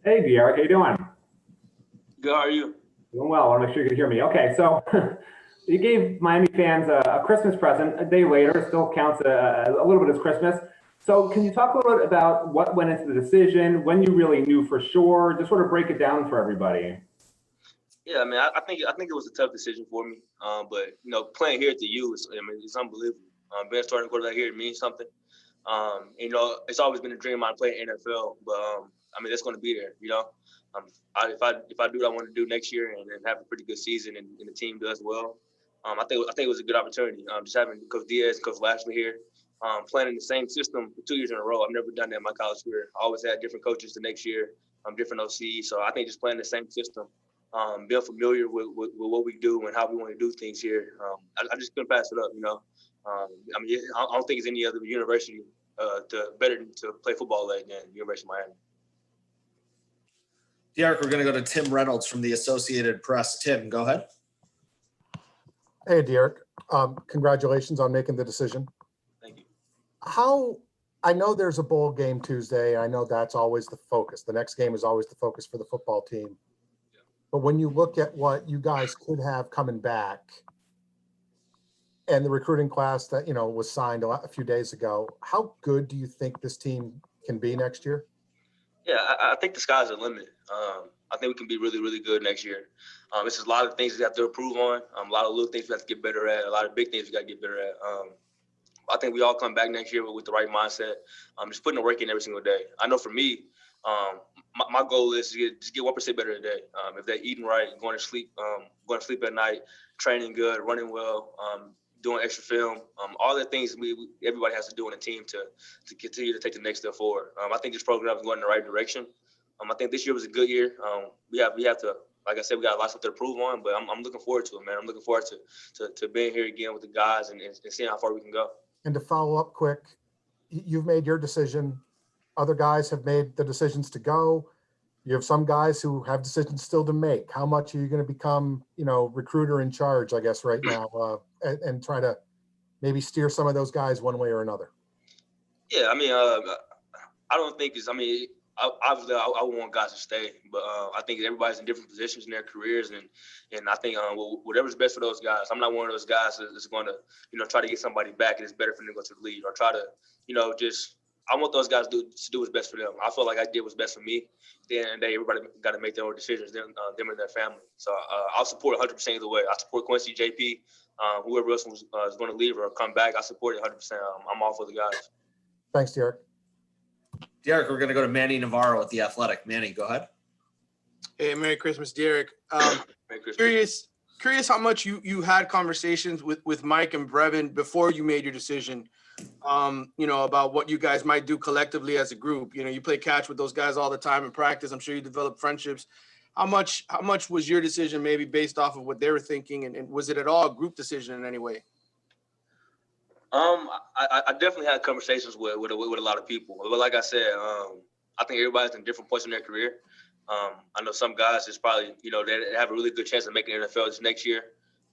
Hey, Derek, how you doing? Good, how are you? Doing well. I want to make sure you can hear me. Okay, so you gave Miami fans a Christmas present a day later. Still counts a little bit as Christmas. So can you talk a little bit about what went into the decision, when you really knew for sure? Just sort of break it down for everybody. Yeah, I mean, I think it was a tough decision for me. But playing here at the U it's unbelievable. Being a starting quarterback here, it means something. It's always been a dream of mine to play in NFL, but that's going to be there. If I do what I want to do next year and have a pretty good season and the team does well, I think it was a good opportunity. Just having Coach Diaz, Coach Lashley here, playing in the same system for 2 years in a row. I've never done that in my college career. I always had different coaches the next year, different OCs. So I think just playing the same system, being familiar with what we do and how we want to do things here, I just couldn't pass it up. I don't think it's any other university better to play football than University of Miami. Derek, we're going to go to Tim Reynolds from the Associated Press. Tim, go ahead. Hey, Derek. Congratulations on making the decision. Thank you. I know there's a bowl game Tuesday. I know that's always the focus. The next game is always the focus for the football team. Yeah. But when you look at what you guys could have coming back and the recruiting class that, was signed a few days ago, how good do you think this team can be next year? Yeah, I think the sky's the limit. I think we can be really, really good next year. It's just a lot of things we have to improve on, a lot of little things we have to get better at, a lot of big things we got to get better at. I think we all come back next year with the right mindset, just putting the work in every single day. I know for me, my goal is to get 1% better a day. If they're eating right, going to sleep at night, training good, running well, doing extra film, all the things everybody has to do in a team to continue to take the next step forward. I think this program is going in the right direction. I think this year was a good year. We have to, like I said, we got a lot of stuff to improve on, but I'm looking forward to it, man. I'm looking forward to being here again with the guys and seeing how far we can go. And to follow up quick, you've made your decision. Other guys have made the decisions to go. You have some guys who have decisions still to make. How much are you going to become, recruiter in charge, I guess, right now, and try to maybe steer some of those guys one way or another? Yeah, I don't think it's. Obviously, I want guys to stay, but I think everybody's in different positions in their careers, and I think whatever's best for those guys. I'm not one of those guys that's going to, try to get somebody back and it's better for them to go to the league or try to, I want those guys to do what's best for them. I feel like I did what's best for me. At the end of the day, everybody got to make their own decisions, them and their family. So I'll support 100% either way. I support Quincy, JP, whoever else is going to leave or come back. I support it 100%. I'm all for the guys. Thanks, Derek. Derek, we're going to go to Manny Navarro at The Athletic. Manny, go ahead. Hey, Merry Christmas, Derek. Merry Christmas. Curious how much you had conversations with Mike and Brevin before you made your decision, about what you guys might do collectively as a group. You play catch with those guys all the time in practice. I'm sure you develop friendships. How much was your decision maybe based off of what they were thinking, and was it at all a group decision in any way? I definitely had conversations with a lot of people, but like I said, I think everybody's in different points in their career. I know some guys is probably, they have a really good chance of making the NFL this next year.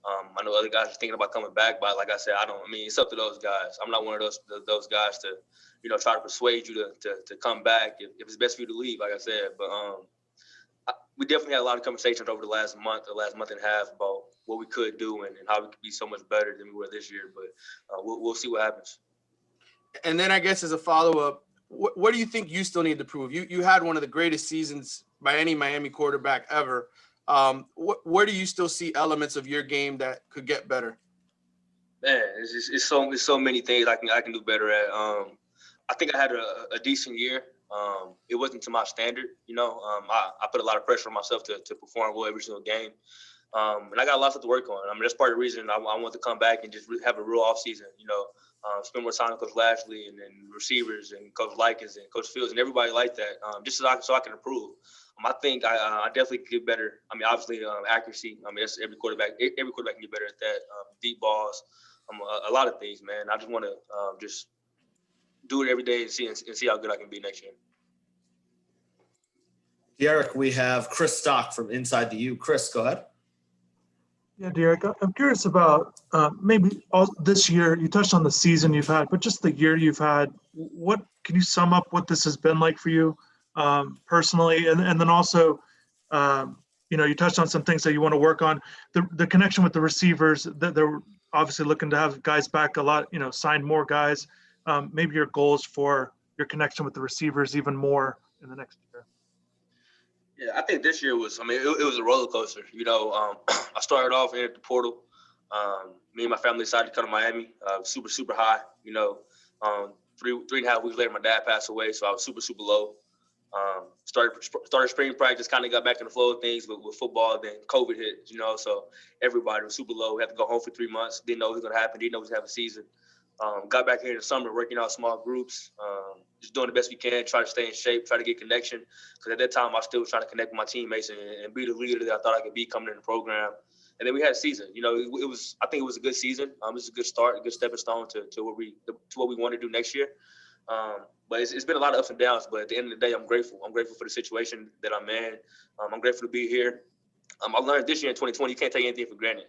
I know other guys are thinking about coming back, but like I said, it's up to those guys. I'm not one of those guys to, try to persuade you to come back if it's best for you to leave, like I said. But we definitely had a lot of conversations over the last month and a half about what we could do and how we could be so much better than we were this year. But we'll see what happens. And then I guess as a follow-up, what do you think you still need to prove? You had one of the greatest seasons by any Miami quarterback ever. Where do you still see elements of your game that could get better? Man, it's so many things I can do better at. I think I had a decent year. It wasn't to my standard, I put a lot of pressure on myself to perform well every single game. And I got a lot of stuff to work on. That's part of the reason I want to come back and just have a real off season, spend more time with Coach Lashley and receivers and Coach Likens and Coach Fields and everybody like that, just so I can improve. I think I definitely could get better. Obviously accuracy. That's every quarterback can get better at that. Deep balls, a lot of things, man. I just want to just do it every day and see how good I can be next year. Derek, we have Chris Stock from Inside the U. Chris, go ahead. Yeah, Derek, I'm curious about maybe this year. You touched on the season you've had, but just the year you've had. What can you sum up what this has been like for you? personally, and then also, you touched on some things that you want to work on. The connection with the receivers, that they're obviously looking to have guys back a lot, sign more guys. Maybe your goals for your connection with the receivers even more in the next year. Yeah, I think this year was, it was a roller coaster. I started off in at the portal. Me and my family decided to come to Miami, super, super high. 3.5 weeks later, my dad passed away, so I was super, super low. Started spring practice, kind of got back in the flow of things with football. Then COVID hit, so everybody was super low. We had to go home for 3 months. Didn't know what was going to happen. Didn't know we was going to have a season. Got back here in the summer, working out small groups, just doing the best we can, try to stay in shape, try to get connection. Because at that time, I was still trying to connect with my teammates and be the leader that I thought I could be coming in the program. And then we had a season. I think it was a good season. It was a good start, a good stepping stone to what we want to do next year. But it's been a lot of ups and downs. But at the end of the day, I'm grateful. I'm grateful for the situation that I'm in. I'm grateful to be here. I learned this year in 2020, you can't take anything for granted.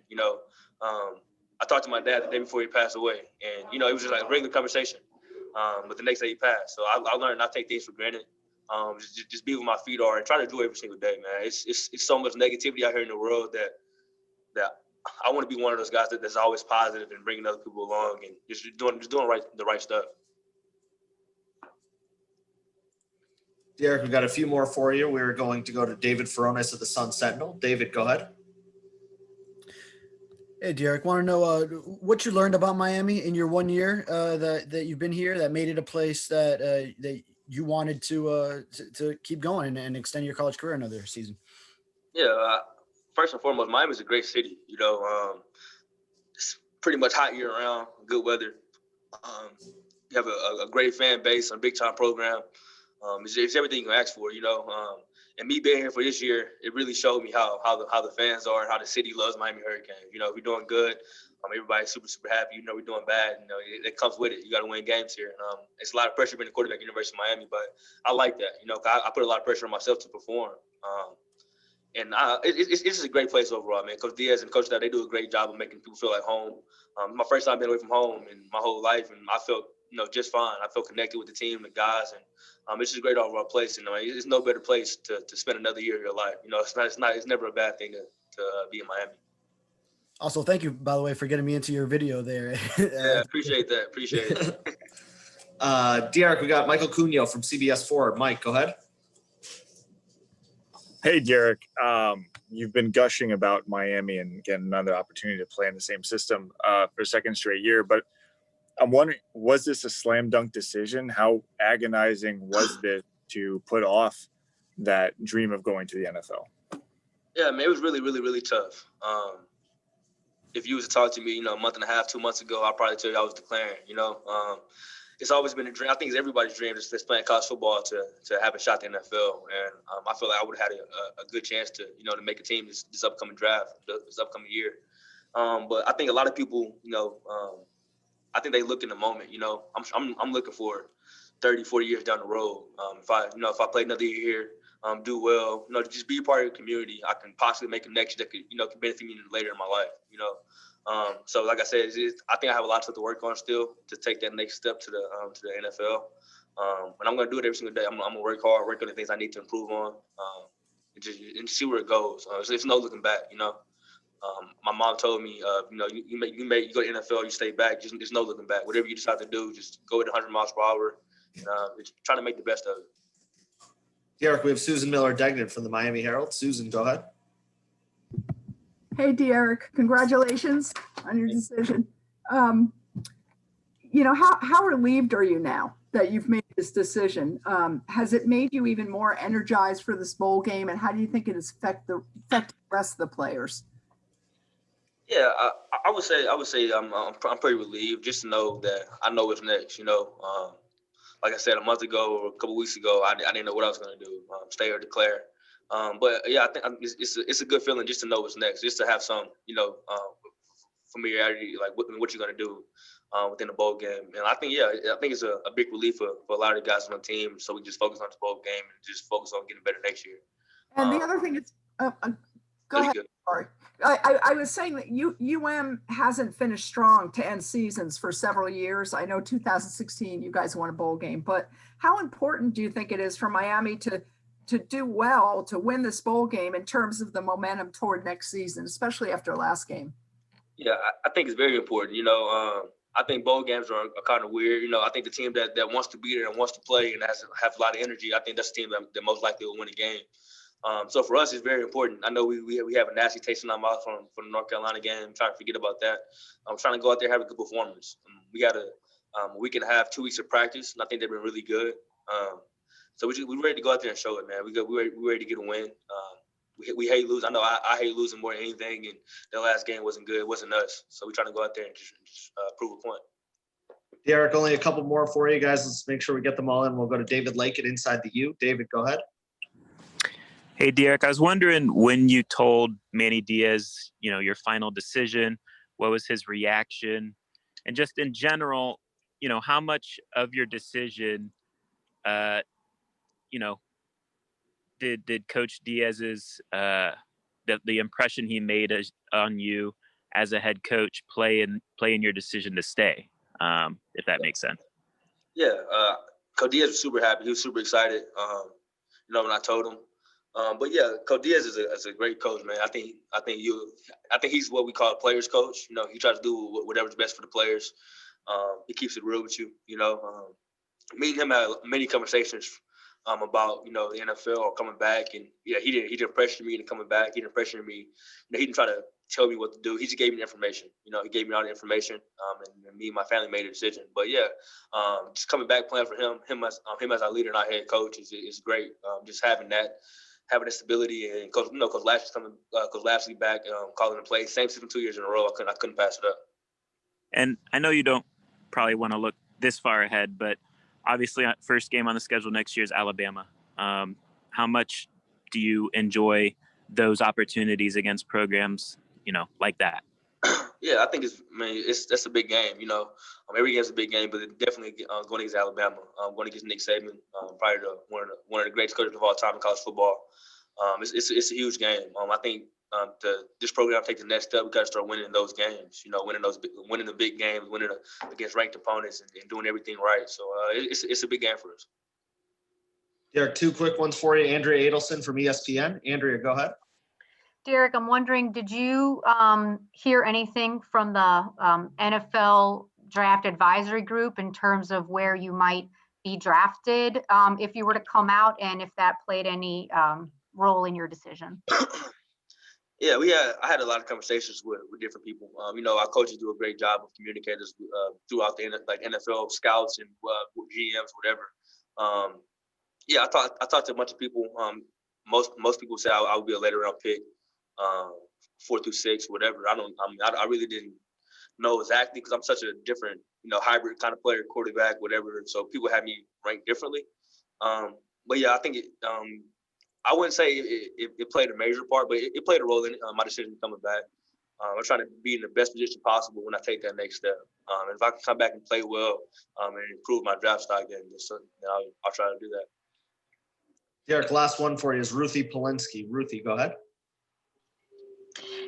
I talked to my dad the day before he passed away, and it was just like a regular conversation. But the next day he passed, so I learned not to take things for granted. Just be where my feet are and try to do every single day, man. It's so much negativity out here in the world that I want to be one of those guys that's always positive and bringing other people along and just doing the right stuff. Derek, we've got a few more for you. We're going to go to David Furones of the Sun Sentinel. David, go ahead. Hey, Derek, want to know what you learned about Miami in your 1 year that you've been here that made it a place that you wanted to keep going and extend your college career another season? Yeah, first and foremost, Miami's a great city. It's pretty much hot year round, good weather. You have a great fan base, a big time program. It's everything you can ask for, And me being here for this year, it really showed me how the fans are and how the city loves Miami Hurricanes. We're doing good. Everybody's super, super happy. We're doing bad. It comes with it. You got to win games here. It's a lot of pressure being a quarterback at University of Miami, but I like that. I put a lot of pressure on myself to perform. It's just a great place overall, man. Coach Diaz and Coach Dad, they do a great job of making people feel like home. My first time being away from home in my whole life, and I felt just fine. I felt connected with the team, the guys, and it's just a great overall place. It's no better place to spend another year of your life. It's never a bad thing to be in Miami. Also, thank you, by the way, for getting me into your video there. Yeah, appreciate that. Appreciate it. Derek, we got Michael Cunio from CBS4. Mike, go ahead. Hey, Derek. You've been gushing about Miami and getting another opportunity to play in the same system for a second straight year, but I'm wondering, was this a slam dunk decision? How agonizing was this to put off that dream of going to the NFL? Yeah, man, it was really, really, really tough. If you was to talk to me, a month and a half, 2 months ago, I'll probably tell you I was declaring, It's always been a dream. I think it's everybody's dream that's playing college football to have a shot at the NFL. And I feel like I would have had a good chance to make a team this upcoming draft, this upcoming year. But I think a lot of people, I think they look in the moment. I'm looking for 30, 40 years down the road. If I play another year here, do well, just be a part of the community, I can possibly make connections that could benefit me later in my life. So like I said, I think I have a lot of stuff to work on still to take that next step to the NFL. And I'm going to do it every single day. I'm going to work hard, work on the things I need to improve on, and see where it goes. There's no looking back. My mom told me, you go to NFL, you stay back. There's no looking back. Whatever you decide to do, just go at 100 miles per hour. Try to make the best of it. Derek, we have Susan Miller-Degnan from the Miami Herald. Susan, go ahead. Hey, Derek, congratulations on your decision. How relieved are you now that you've made this decision? Has it made you even more energized for this bowl game? And how do you think it has affected the rest of the players? Yeah, I would say I'm pretty relieved just to know that I know what's next. Like I said, a month ago or a couple weeks ago, I didn't know what I was going to do, stay or declare. But yeah, I think it's a good feeling just to know what's next, just to have some familiarity, like what you're going to do within the bowl game. And I think it's a big relief for a lot of the guys on the team. So we just focus on the bowl game and just focus on getting better next year. And the other thing is, go ahead. Good. Sorry. I was saying that UM hasn't finished strong to end seasons for several years. I know 2016 you guys won a bowl game, but how important do you think it is for Miami to do well, to win this bowl game in terms of the momentum toward next season, especially after last game? Yeah, I think it's very important. I think bowl games are kind of weird. I think the team that wants to be there and wants to play and have a lot of energy, I think that's the team that most likely will win a game. So for us, it's very important. I know we have a nasty taste in our mouth from the North Carolina game. I'm trying to forget about that. I'm trying to go out there and have a good performance. We got a week and a half, 2 weeks of practice, and I think they've been really good. So we're ready to go out there and show it, man. We're ready to get a win. We hate losing. I know I hate losing more than anything, and the last game wasn't good. It wasn't us. So we're trying to go out there and just prove a point. Derek, only a couple more for you guys. Let's make sure we get them all in. We'll go to David Lake at Inside the U. David, go ahead. Hey, Derek, I was wondering when you told Manny Diaz, your final decision, what was his reaction? And just in general, how much of your decision, did Coach Diaz's, the impression he made on you as a head coach play in your decision to stay, if that makes sense? Yeah, Coach Diaz was super happy. He was super excited, when I told him. But yeah, Coach Diaz is a great coach, man. I think he's what we call a player's coach. He tries to do whatever's best for the players. He keeps it real with you. Me and him had many conversations about the NFL or coming back, and yeah, he didn't pressure me into coming back. He didn't pressure me. He didn't try to tell me what to do. He just gave me the information. He gave me all the information, and me and my family made a decision. But yeah, just coming back playing for him as our leader and our head coach is great. Just having the stability, and Coach Lashley's coming, Coach Lashley back, calling the play. Same system 2 years in a row. I couldn't pass it up. And I know you don't probably want to look this far ahead, but obviously first game on the schedule next year is Alabama. How much do you enjoy those opportunities against programs, like that? Yeah, I think that's a big game. Every game's a big game, but definitely going against Alabama, going against Nick Saban, probably one of the greatest coaches of all time in college football. It's a huge game. I think this program take the next step. We got to start winning those games. Winning the big games, winning against ranked opponents, and doing everything right. So it's a big game for us. Derek, two quick ones for you. Andrea Adelson from ESPN. Andrea, go ahead. Derek, I'm wondering, did you hear anything from the NFL draft advisory group in terms of where you might be drafted if you were to come out, and if that played any role in your decision? Yeah, I had a lot of conversations with different people. Our coaches do a great job of communicators throughout the NFL scouts and GMs, whatever. Yeah, I talked to a bunch of people. Most people say I would be a later round pick, 4 through 6, whatever. I really didn't know exactly because I'm such a different, hybrid kind of player, quarterback, whatever. So people have me ranked differently. But yeah, I think I wouldn't say it played a major part, but it played a role in my decision coming back. I'm trying to be in the best position possible when I take that next step. If I can come back and play well and improve my draft stock, then I'll try to do that. Derek, last one for you is Ruthie Polinsky. Ruthie, go ahead.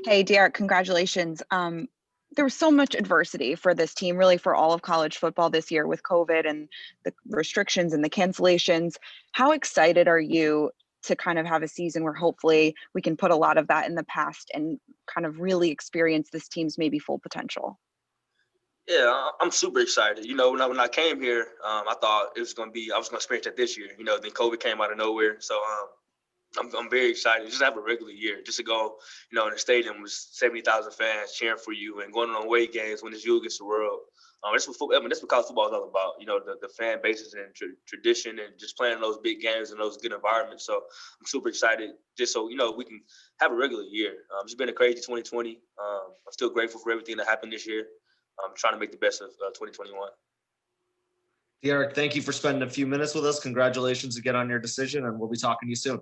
Hey, Derek, congratulations. There was so much adversity for this team, really for all of college football this year with COVID and the restrictions and the cancellations. How excited are you to kind of have a season where hopefully we can put a lot of that in the past and kind of really experience this team's maybe full potential? Yeah, I'm super excited. When I came here, I thought I was going to experience that this year. Then COVID came out of nowhere. So I'm very excited just to have a regular year, just to go, in a stadium with 70,000 fans cheering for you and going on away games when it's you against the world. That's what college football is all about. The fan bases and tradition and just playing those big games and those good environments. So I'm super excited just so, we can have a regular year. It's been a crazy 2020. I'm still grateful for everything that happened this year. I'm trying to make the best of 2021. Derek, thank you for spending a few minutes with us. Congratulations again on your decision, and we'll be talking to you soon.